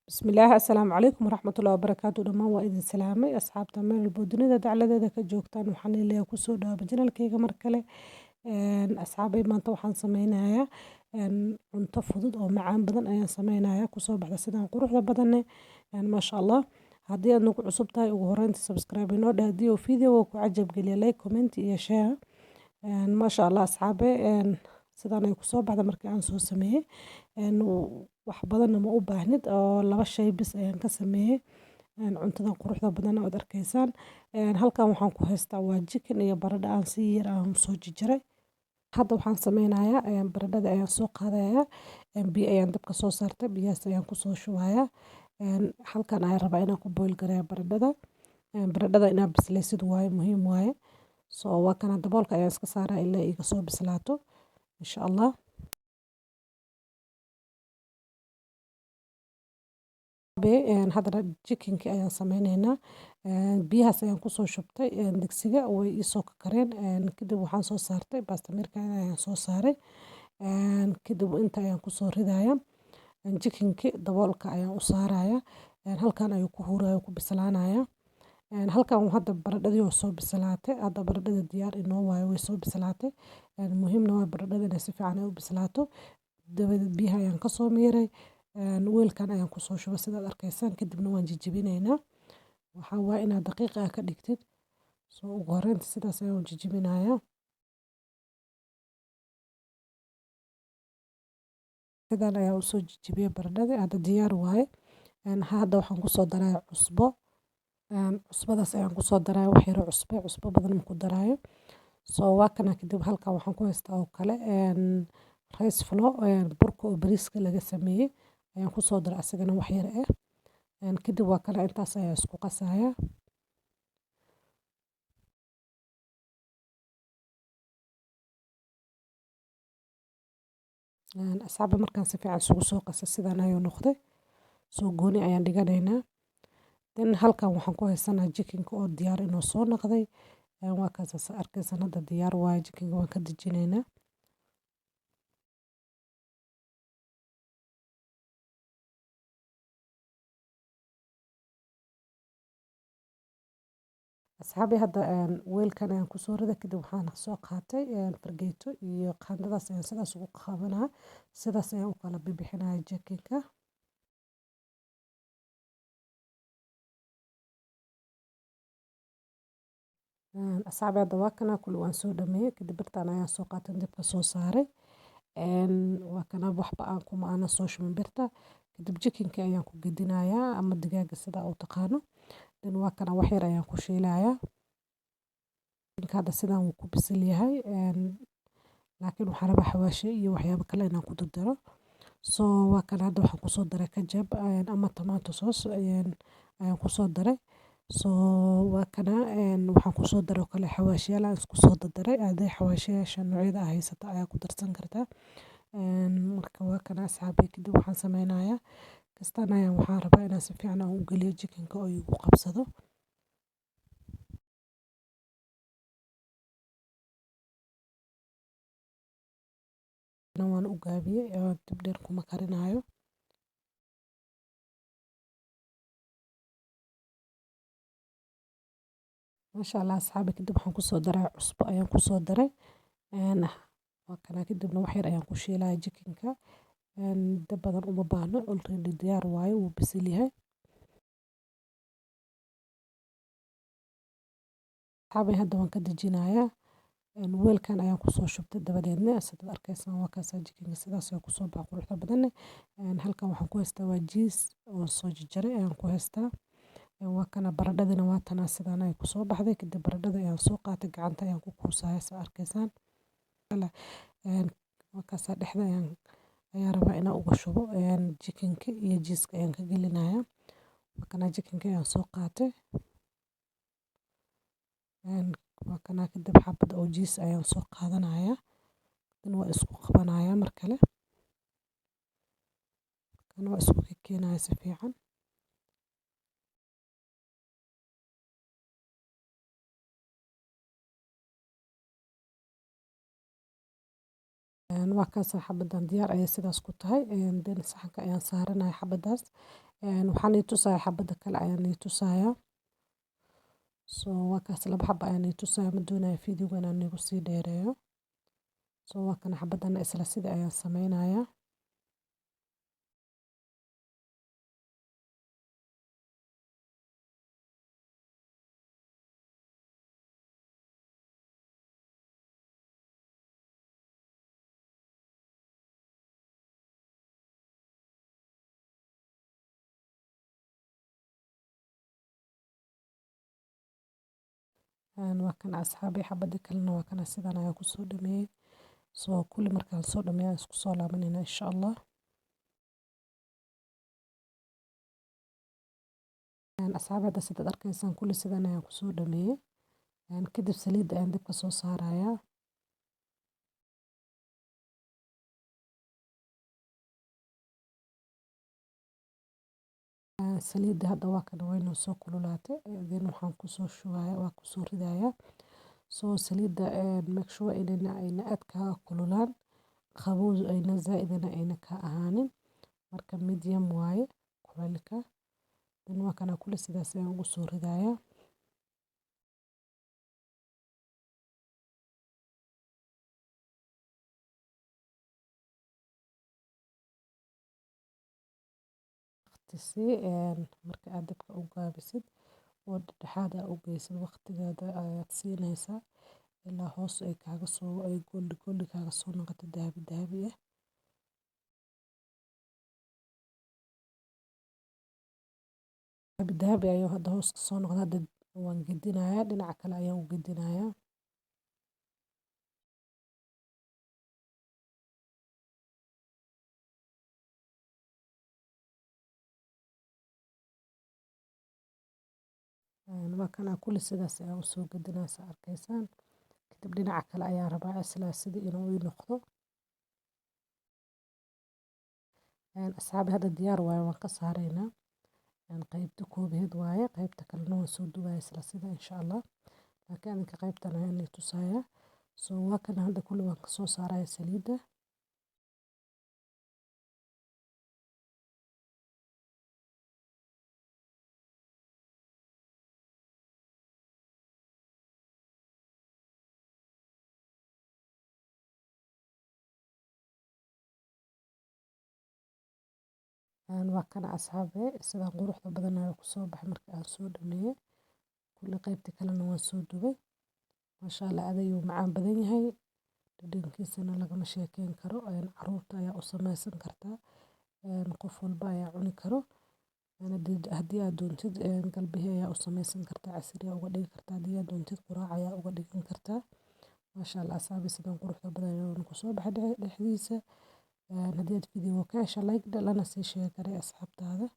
Bismillah, assalaamu calaykum waraxmatullahi wabarakaatu. Dhammaan waa idin salaamay asxaabta meel walbo dunida dacaladeeda ka joogtaan. Waxaan leeyahay kusoo dhawaada janalkayga mar kale. Asxaabay maanta waxaan sameynayaa cunto fudud oo macaan badan ayaan sameynayaa kusoo baxda sidaan quruxda badanne. Maasha Allah. Haddii aad nagu cusub tahay ugu horreynta subscribe inoo dheh haddii uu video ku cajab geliya like, comment iyo share. Maasha Allah asxaabay sidaan ay kusoo baxda markii aan soo sameeyay. Wax badan ma u baahnid oo laba shay bis ayaan ka sameeyay cuntadan quruxda badan oo arkaysaan. Halkan waxaan ku haystaa waa chicken iyo baradho aan si yar aan soo jarjaray. Hadda waxaan sameynayaa baradhada ayaan soo qaadayaa biyo ayaan dabka soo saartay biyahaas ayaan ku soo shubayaa. Halkan ayaan rabaa inaan ku boil gareeyo baradhada inaad bislaysid waaye muhiim waaye. Waa kana daboolka ayaan iska saaraa ilaa iga soo bislaato insha Allah. Hadda chickenki ayaan sameynaynaa biyahaas ayaan ku soo shubtay digsiga way ii soo kareen kadib waxaan soo saartay bastamirka ayaan soo saaray kadib inta ayaan ku soo ridayaa chickenki daboolka ayaan u saarayaa halkan ayuu ku huurayo ku bislaanayaa halkan hadda baradhadii oo soo bislaatay hadda baradhada diyaar inoo waayo way soo bislaatay muhiimna waa baradhada inay si fiican u bislaato dabadeed biyaha ayaan ka soo miiray weelkan ayaan ku soo shubay sidaad arkaysaan kadibna waan jijibinaynaa waxaa waa inaad daqiiqa ka dhigtid ugu horreynta sidaas ayaan jijibinayaa sidaan ayaan u soo jijibiyay baradhada hadda diyaar waaye hadda waxaan ku soo darayaa cusbo cusbadaas ayaan ku soo darayaa wax yar cusbo badan ma ku daraayo waa kana kadib halkan waxaan ku haystaa oo kale rice flour burka oo bariiska laga sameeyay ayaan ku soo daray asagana wax yar kadib waa kale intaas ayaan isku qasayaa asxaabta markaan si fiican isugu soo qasa sidaan ayuu noqday gooni ayaan dhiganaynaa halkan waxaan ku haysanaa chickenka oo diyaar inoo soo noqday waa kaas arkaysan hadda diyaar waaye chickenka waan ka dejinaynaa asxaabi hadda weelkan ayaan ku soo riday kadib waxaan soo qaatay fargeeto iyo qaandadaas ayaan sidaas ugu qabanaa sidaas ayaan u kala bixinayaa chickenka asxaabi hadda waa kana kulli waan soo dhameeyay kadib birtaan ayaan soo qaatay dibka soo saaray waa kana waxba aan kuma ana soo shubin birta kadib chickenka ayaan ku gedinayaa ama digaaga sida uu taqaano waa kana wax yar ayaan ku shiilayaa hadda sidaan wuu ku bisil yahay laakiin waxaan rabaa xawaashi iyo waxyaabo kale inaan ku dardaro waa kana hadda waxaan ku soo daray kajab ama tomato sauce ayaan ku soo daray waa kana waxaan ku soo daray kale xawaashiyaal aan isku soo dardaray aday xawaashiyaasha noocyada haysata ayaa ku darsan kartaa marka waa kana asxaabi kadib waxaan sameynayaa kastaan ayaan waxaan rabaa inaan si fiican u geliyo chickenka oo igu qabsado waan u gaabiyey dib dheer kuma karinayo maasha Allah asxaabi kadib waxaan ku soo daray cusbo ayaan ku soo daray waa kana kadibna wax yar ayaan ku shiilaya chickenka dab badan uma baahno already diyaar waaye wuu bisil yahay asxaabi hadda waan ka dejinayaa weelkan ayaan ku soo shubtay dabadeedna sidaad arkaysaan waa kaas chickenka sidaas ayuu ku soo baxay quruxda badan halkan waxaan ku haystaa waa jiis oo soo jarjaray ayaan ku haystaa waa kana baradhadina waa tanaa sidaan ay ku soo baxday kadib baradhada ayaan soo qaatay gacanta ayaan ku kuusaya saa arkaysaan waa kaas dhexda ayaan rabaa inaan uga shubo chickenka iyo jiiska ayaan ka gelinayaa waa kana chickenka ayaan soo qaatay waa kana kadib xabad oo jiis ayaan soo qaadanayaa waa isku qabanayaa mar kale kana waa isku keenayaa si fiican waa kaas xabadan diyaar ayay sidaas ku tahay saxanka ayaan saaranaya xabadaas waxaan i tusaaya xabada kale ayaan i tusaaya. Waa kaas laba xabo ayaan i tusaaya, ma doonayo fiidiyowga inaan igu sii dheereeyo. Waa kana xabadana isla sida ayaan sameynaya. Waa kana asxaabi xabadii kalena waa kana sidan ayaan kusoo dhameeyey. Kulli markaan soo dhameeyo isku soo laabanayna insha Allah. Asxaabi hadda sidaad arkaysaan kulli sidan ayaan kusoo dhameeyey. Kadib saliidda ayaan dabka soo saaraya. Saliidda hadda waa kana wayna soo kululaatay. Waxaan kusoo shubaya, waa kusoo ridaya. Saliidda make sure ayna aad ka kululaan, qabow ayna zaa'idina ayna ka ahaanin. Marka medium waaye kulaylka. Waa kana kulli sidaas ayaan ugu soo ridaya. Marka aad dabka u gaabisid oo dhexdhexaad u geysid, waqtigeeda ayaad siinaysaa ilaa hoos ay kaaga soo goldi kaaga soo noqoto dahabi dahabi ah. Dahabi dahabi ayuu hadda hoos ka soo noqda. Hadda waan gedinayaa, dhinaca kale ayaan u gedinayaa. Waa kana kulli sidaas ayaan usoo gedinaysaa arkaysaan. Kadib dhinaca kale ayaan rabaa isla sidii inuu ii noqdo. Asxaabi hadda diyaar waaye, waan ka saaraynaa. Qaybta koobaad waaye, qaybta kalena waan soo duwaya isla sida insha Allah. Laakiin adinka qaybtan ayaan i tusaaya. Waa kana hadda kulli waan ka soo saaraya saliidda. Waa kana asxaabi sidaan quruxda badan ayuu ku soo baxay markii aan soo dhameeyey. Kulli qaybta kalena waan soo dubay. Masha Allah aad ayuu macaan badan yahay. Dhadhankiisana lagama sheekeyn karo. Carruurta ayaa u samaysan kartaa. Qof walba ayaa cuni karo. Haddii aad doontid galbihi ayaa u samaysan kartaa, casir ayaa uga dhigi kartaa. Haddii aad doontid quraac ayaa uga dhigan kartaa. Masha Allah asxaabi sidaan quruxda badan ayuu ku soo baxay dhexdiisa. Haddii aad fiidiyowga ka heshay like lana sii share garay asxaabtaada.